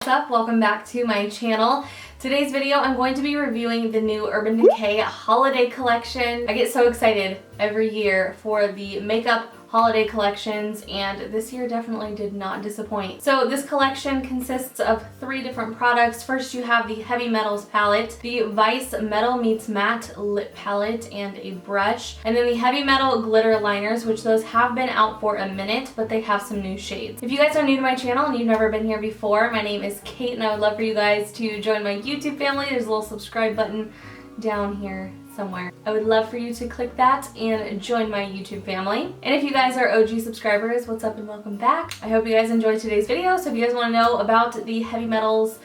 what's up? Welcome back to my channel. Today's video I'm going to be reviewing the new Urban Decay holiday collection. I get so excited every year for the makeup holiday collections, and this year definitely did not disappoint. So this collection consists of 3 different products. First you have the Heavy Metals palette, the Vice Metal Meets Matte lip palette, and a brush, and then the Heavy Metal glitter liners, which those have been out for a minute, but they have some new shades. If you guys are new to my channel and you've never been here before, my name is Kate and I would love for you guys to join my YouTube family. There's a little subscribe button down here somewhere. I would love for you to click that and join my YouTube family. And if you guys are OG subscribers, what's up and welcome back. I hope you guys enjoyed today's video. So if you guys want to know about the Heavy Metals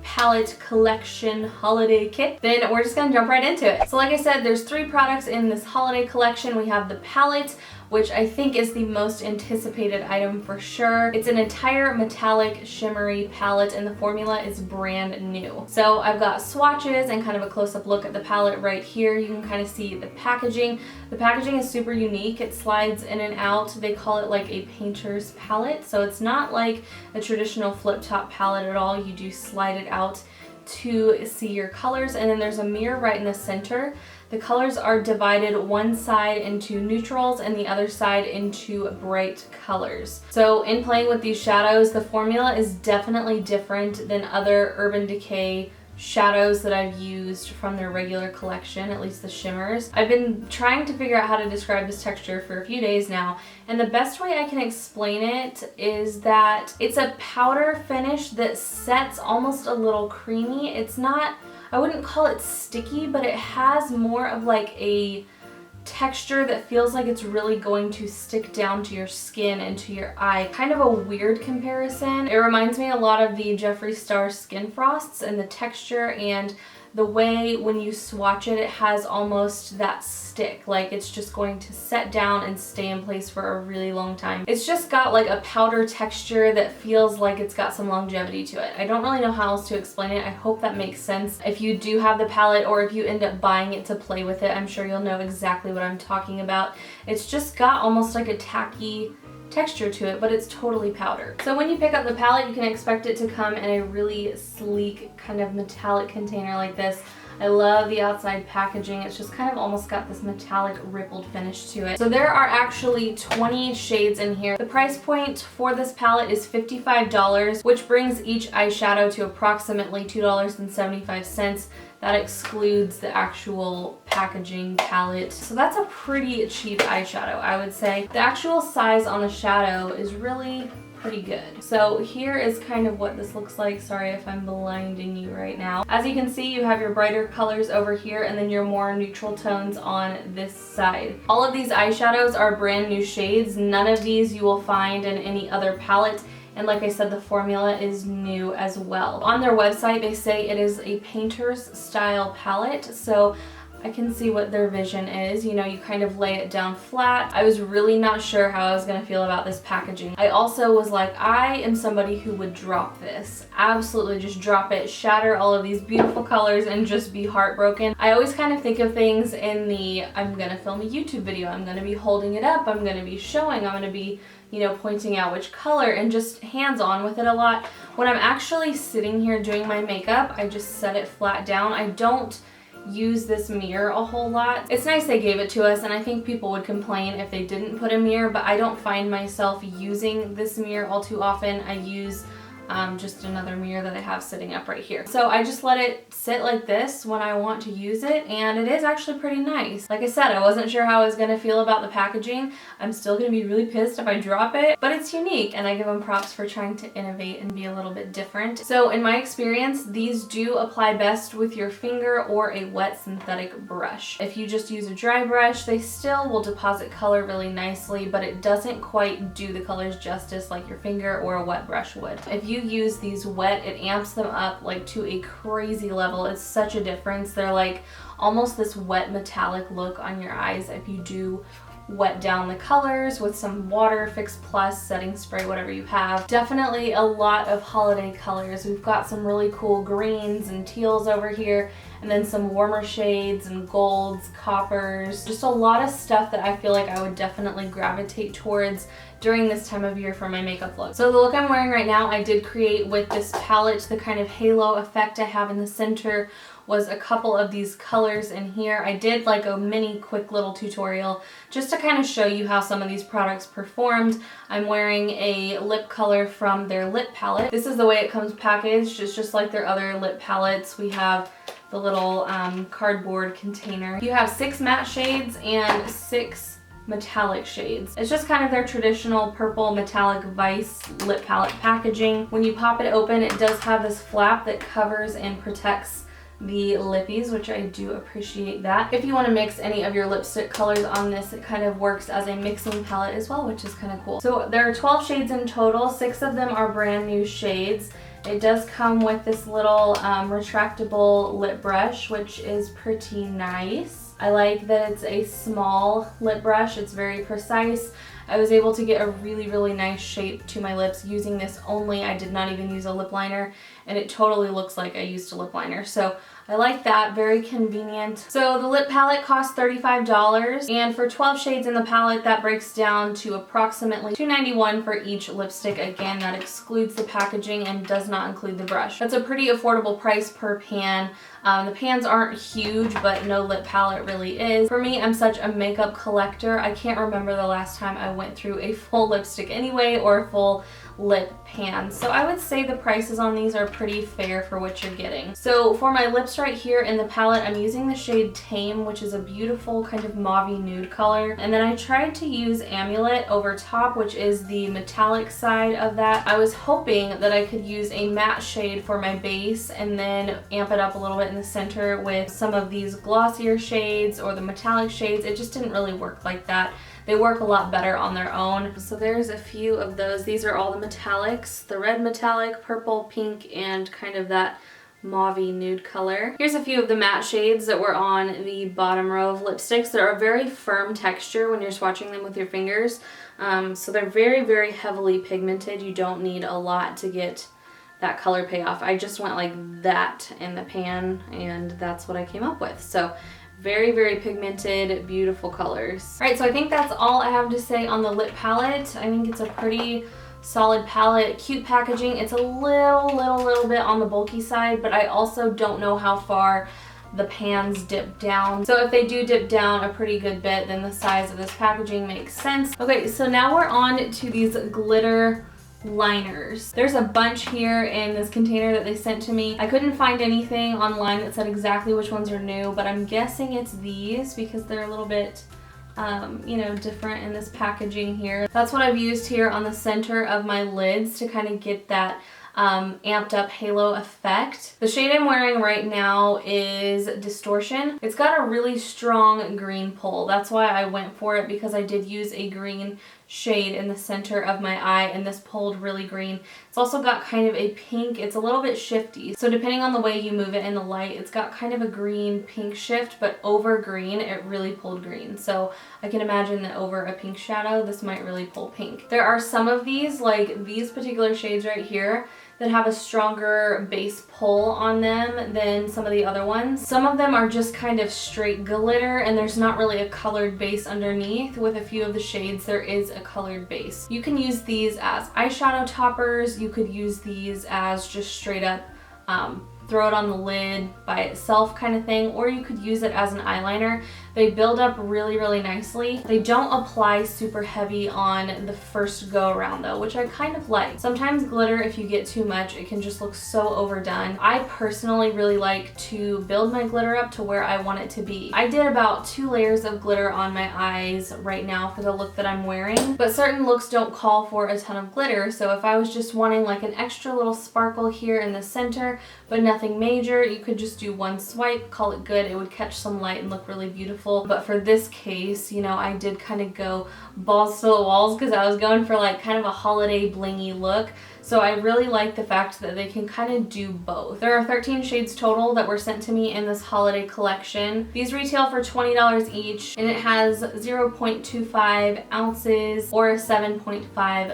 palette collection holiday kit, then we're just gonna jump right into it. So like I said, there's 3 products in this holiday collection. We have the palette, which I think is the most anticipated item for sure. It's an entire metallic shimmery palette and the formula is brand new. So I've got swatches and kind of a close-up look at the palette right here. You can kind of see the packaging. The packaging is super unique. It slides in and out. They call it like a painter's palette. So it's not like a traditional flip top palette at all. You do slide it out to see your colors, and then there's a mirror right in the center. The colors are divided one side into neutrals and the other side into bright colors. So in playing with these shadows, the formula is definitely different than other Urban Decay shadows that I've used from their regular collection, at least the shimmers. I've been trying to figure out how to describe this texture for a few days now, and the best way I can explain it is that it's a powder finish that sets almost a little creamy. It's not, I wouldn't call it sticky, but it has more of like a texture that feels like it's really going to stick down to your skin and to your eye. Kind of a weird comparison. It reminds me a lot of the Jeffree Star Skin Frosts, and the texture and the way when you swatch it, it has almost that stick, like it's just going to set down and stay in place for a really long time. It's just got like a powder texture that feels like it's got some longevity to it. I don't really know how else to explain it. I hope that makes sense. If you do have the palette or if you end up buying it to play with it, I'm sure you'll know exactly what I'm talking about. It's just got almost like a tacky texture to it, but it's totally powder. So when you pick up the palette, you can expect it to come in a really sleek kind of metallic container like this. I love the outside packaging. It's just kind of almost got this metallic rippled finish to it. So there are actually 20 shades in here. The price point for this palette is $55, which brings each eyeshadow to approximately $2.75. That excludes the actual packaging palette. So that's a pretty cheap eyeshadow, I would say. The actual size on the shadow is really pretty good. So here is kind of what this looks like. Sorry if I'm blinding you right now. As you can see, you have your brighter colors over here and then your more neutral tones on this side. All of these eyeshadows are brand new shades. None of these you will find in any other palette. And like I said, the formula is new as well. On their website, they say it is a painter's style palette. So I can see what their vision is. You know, you kind of lay it down flat. I was really not sure how I was gonna feel about this packaging. I also was like, I am somebody who would drop this. Absolutely just drop it, shatter all of these beautiful colors and just be heartbroken. I always kind of think of things in the, I'm gonna film a YouTube video, I'm gonna be holding it up, I'm gonna be showing, I'm gonna be, you know, pointing out which color and just hands-on with it a lot. When I'm actually sitting here doing my makeup, I just set it flat down. I don't use this mirror a whole lot. It's nice they gave it to us, and I think people would complain if they didn't put a mirror, but I don't find myself using this mirror all too often. I use just another mirror that I have sitting up right here. So I just let it sit like this when I want to use it, and it is actually pretty nice. Like I said, I wasn't sure how I was gonna feel about the packaging. I'm still gonna be really pissed if I drop it, but it's unique, and I give them props for trying to innovate and be a little bit different. So in my experience, these do apply best with your finger or a wet synthetic brush. If you just use a dry brush, they still will deposit color really nicely, but it doesn't quite do the colors justice like your finger or a wet brush would. If you use these wet, it amps them up like to a crazy level. It's such a difference. They're like almost this wet metallic look on your eyes if you do wet down the colors with some water, Fix Plus, setting spray, whatever you have. Definitely a lot of holiday colors. We've got some really cool greens and teals over here, and then some warmer shades and golds, coppers, just a lot of stuff that I feel like I would definitely gravitate towards during this time of year for my makeup look. So the look I'm wearing right now, I did create with this palette. The kind of halo effect I have in the center was a couple of these colors in here. I did like a mini quick little tutorial just to kind of show you how some of these products performed. I'm wearing a lip color from their lip palette. This is the way it comes packaged. It's just like their other lip palettes. We have the little cardboard container. You have 6 matte shades and 6 metallic shades. It's just kind of their traditional purple metallic Vice lip palette packaging. When you pop it open, it does have this flap that covers and protects the lippies, which I do appreciate that. If you want to mix any of your lipstick colors on this, it kind of works as a mixing palette as well, which is kind of cool. So there are 12 shades in total. 6 of them are brand new shades. It does come with this little retractable lip brush, which is pretty nice. I like that it's a small lip brush. It's very precise. I was able to get a really nice shape to my lips using this only. I did not even use a lip liner, and it totally looks like I used a lip liner. So I like that, very convenient. So the lip palette costs $35, and for 12 shades in the palette, that breaks down to approximately $2.91 for each lipstick. Again, that excludes the packaging and does not include the brush. That's a pretty affordable price per pan. The pans aren't huge, but no lip palette really is. For me, I'm such a makeup collector. I can't remember the last time I went through a full lipstick anyway, or a full lip pan. So I would say the prices on these are pretty fair for what you're getting. So for my lips right here in the palette, I'm using the shade Tame, which is a beautiful kind of mauve-y nude color. And then I tried to use Amulet over top, which is the metallic side of that. I was hoping that I could use a matte shade for my base and then amp it up a little bit in the center with some of these glossier shades or the metallic shades. It just didn't really work like that. They work a lot better on their own. So there's a few of those. These are all the metallics, the red metallic, purple, pink, and kind of that mauve-y nude color. Here's a few of the matte shades that were on the bottom row of lipsticks. They're a very firm texture when you're swatching them with your fingers. So they're very heavily pigmented. You don't need a lot to get that color payoff. I just went like that in the pan, and that's what I came up with. So very pigmented, beautiful colors. All right, so I think that's all I have to say on the lip palette. I think it's a pretty solid palette, cute packaging. It's a little bit on the bulky side, but I also don't know how far the pans dip down. So if they do dip down a pretty good bit, then the size of this packaging makes sense. Okay, so now we're on to these glitter liners. There's a bunch here in this container that they sent to me. I couldn't find anything online that said exactly which ones are new, but I'm guessing it's these because they're a little bit you know, different in this packaging here. That's what I've used here on the center of my lids to kind of get that amped up halo effect. The shade I'm wearing right now is Distortion. It's got a really strong green pull. That's why I went for it, because I did use a green shade in the center of my eye, and this pulled really green. It's also got kind of a pink. It's a little bit shifty, so depending on the way you move it in the light, it's got kind of a green pink shift, but over green it really pulled green. So I can imagine that over a pink shadow this might really pull pink. There are some of these, like these particular shades right here, that have a stronger base pull on them than some of the other ones. Some of them are just kind of straight glitter, and there's not really a colored base underneath. With a few of the shades there is a colored base. You can use these as eyeshadow toppers. You could use these as just straight up throw it on the lid by itself kind of thing, or you could use it as an eyeliner. They build up really nicely. They don't apply super heavy on the first go around though, which I kind of like. Sometimes glitter, if you get too much, it can just look so overdone. I personally really like to build my glitter up to where I want it to be. I did about 2 layers of glitter on my eyes right now for the look that I'm wearing, but certain looks don't call for a ton of glitter. So if I was just wanting like an extra little sparkle here in the center, but nothing major, you could just do 1 swipe, call it good. It would catch some light and look really beautiful. But for this case, you know, I did kind of go balls to the walls because I was going for like kind of a holiday blingy look. So I really like the fact that they can kind of do both. There are 13 shades total that were sent to me in this holiday collection. These retail for $20 each, and it has 0.25 ounces or 7.5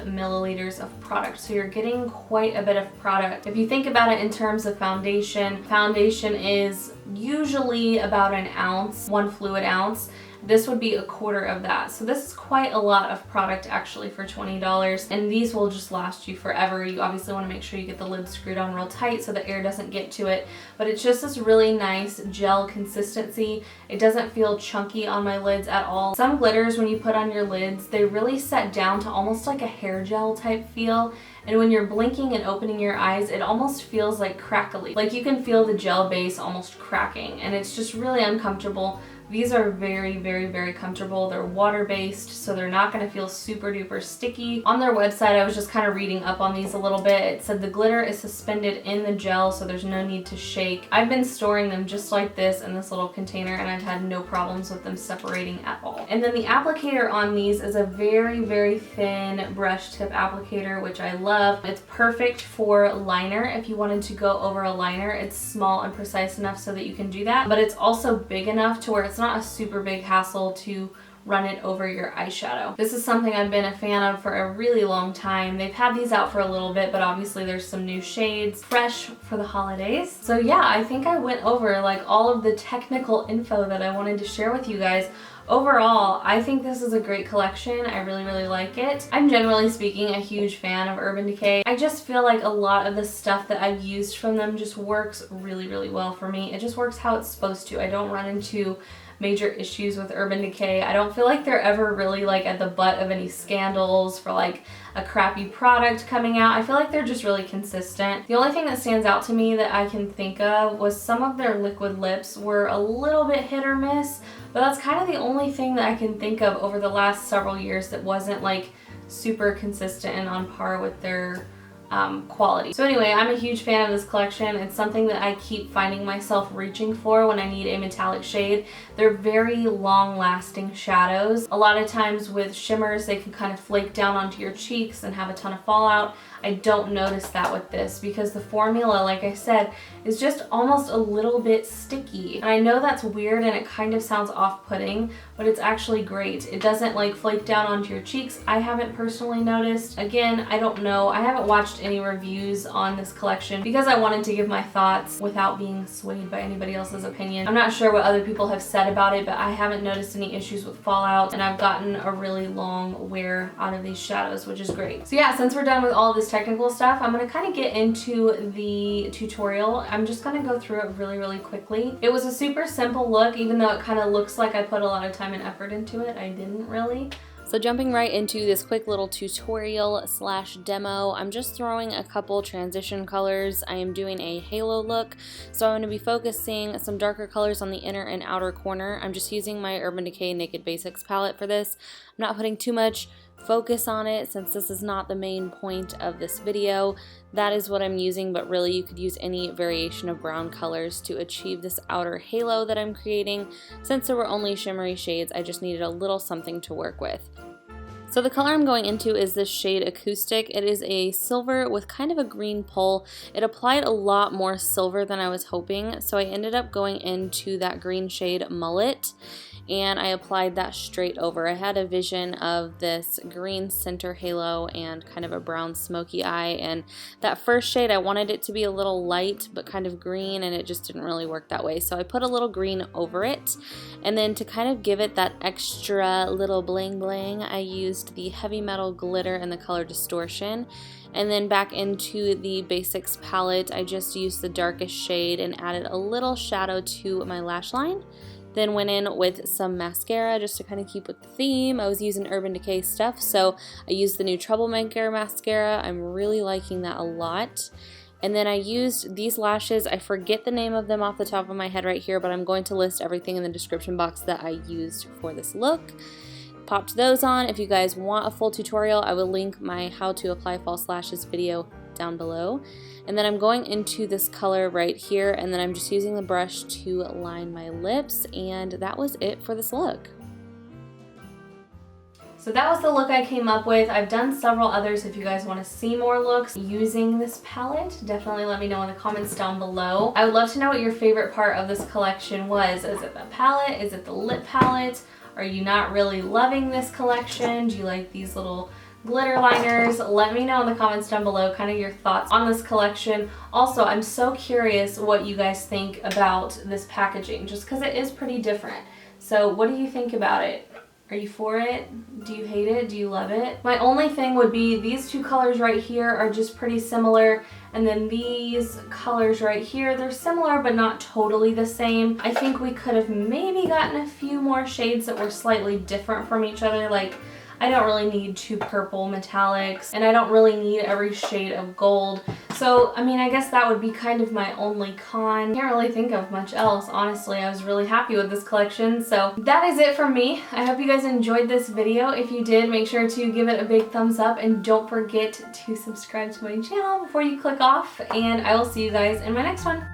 milliliters of product. So you're getting quite a bit of product. If you think about it in terms of foundation, foundation is usually about an ounce, 1 fluid ounce. This would be a quarter of that. So this is quite a lot of product actually for $20, and these will just last you forever. You obviously want to make sure you get the lid screwed on real tight so the air doesn't get to it, but it's just this really nice gel consistency. It doesn't feel chunky on my lids at all. Some glitters, when you put on your lids, they really set down to almost like a hair gel type feel, and when you're blinking and opening your eyes, it almost feels like crackly. Like you can feel the gel base almost cracking, and it's just really uncomfortable. These are very, very, very comfortable. They're water-based, so they're not going to feel super duper sticky. On their website, I was just kind of reading up on these a little bit. It said the glitter is suspended in the gel, so there's no need to shake. I've been storing them just like this in this little container, and I've had no problems with them separating at all. And then the applicator on these is a very, very thin brush tip applicator, which I love. It's perfect for liner. If you wanted to go over a liner, it's small and precise enough so that you can do that, but it's also big enough to where it's not a super big hassle to run it over your eyeshadow. This is something I've been a fan of for a really long time. They've had these out for a little bit, but obviously there's some new shades fresh for the holidays. So yeah, I think I went over like all of the technical info that I wanted to share with you guys. Overall, I think this is a great collection. I really, really like it. I'm generally speaking a huge fan of Urban Decay. I just feel like a lot of the stuff that I've used from them just works really, really well for me. It just works how it's supposed to. I don't run into major issues with Urban Decay. I don't feel like they're ever really like at the butt of any scandals for like a crappy product coming out. I feel like they're just really consistent. The only thing that stands out to me that I can think of was some of their liquid lips were a little bit hit or miss, but that's kind of the only thing that I can think of over the last several years that wasn't like super consistent and on par with their quality. So anyway, I'm a huge fan of this collection. It's something that I keep finding myself reaching for when I need a metallic shade. They're very long-lasting shadows. A lot of times with shimmers, they can kind of flake down onto your cheeks and have a ton of fallout. I don't notice that with this because the formula, like I said, is just almost a little bit sticky. And I know that's weird and it kind of sounds off-putting, but it's actually great. It doesn't like flake down onto your cheeks. I haven't personally noticed. Again, I don't know. I haven't watched any reviews on this collection because I wanted to give my thoughts without being swayed by anybody else's opinion. I'm not sure what other people have said about it, but I haven't noticed any issues with fallout, and I've gotten a really long wear out of these shadows, which is great. So yeah, since we're done with all of this technical stuff, I'm gonna kind of get into the tutorial. I'm just gonna go through it really, really quickly. It was a super simple look, even though it kind of looks like I put a lot of time and effort into it. I didn't really. So jumping right into this quick little tutorial slash demo, I'm just throwing a couple transition colors. I am doing a halo look, so I'm going to be focusing some darker colors on the inner and outer corner. I'm just using my Urban Decay Naked Basics palette for this. I'm not putting too much focus on it since this is not the main point of this video. That is what I'm using, but really you could use any variation of brown colors to achieve this outer halo that I'm creating. Since there were only shimmery shades, I just needed a little something to work with. So the color I'm going into is this shade Acoustic. It is a silver with kind of a green pull. It applied a lot more silver than I was hoping, so I ended up going into that green shade Mullet, and I applied that straight over. I had a vision of this green center halo and kind of a brown smoky eye, and that first shade I wanted it to be a little light but kind of green, and it just didn't really work that way, so I put a little green over it. And then to kind of give it that extra little bling bling, I used the Heavy Metal glitter in the color Distortion. And then back into the Basics palette, I just used the darkest shade and added a little shadow to my lash line. Then went in with some mascara just to kind of keep with the theme. I was using Urban Decay stuff, so I used the new Troublemaker mascara. I'm really liking that a lot. And then I used these lashes. I forget the name of them off the top of my head right here, but I'm going to list everything in the description box that I used for this look. Popped those on. If you guys want a full tutorial, I will link my how to apply false lashes video down below. And then I'm going into this color right here, and then I'm just using the brush to line my lips, and that was it for this look. So that was the look I came up with. I've done several others. If you guys want to see more looks using this palette, definitely let me know in the comments down below. I would love to know what your favorite part of this collection was. Is it the palette? Is it the lip palette? Are you not really loving this collection? Do you like these little glitter liners? Let me know in the comments down below kind of your thoughts on this collection. Also, I'm so curious what you guys think about this packaging, just because it is pretty different. So what do you think about it? Are you for it? Do you hate it? Do you love it? My only thing would be these two colors right here are just pretty similar, and then these colors right here, they're similar but not totally the same. I think we could have maybe gotten a few more shades that were slightly different from each other. Like, I don't really need 2 purple metallics, and I don't really need every shade of gold. So, I mean, I guess that would be kind of my only con. Can't really think of much else, honestly. I was really happy with this collection. So that is it from me. I hope you guys enjoyed this video. If you did, make sure to give it a big thumbs up, and don't forget to subscribe to my channel before you click off, and I will see you guys in my next one.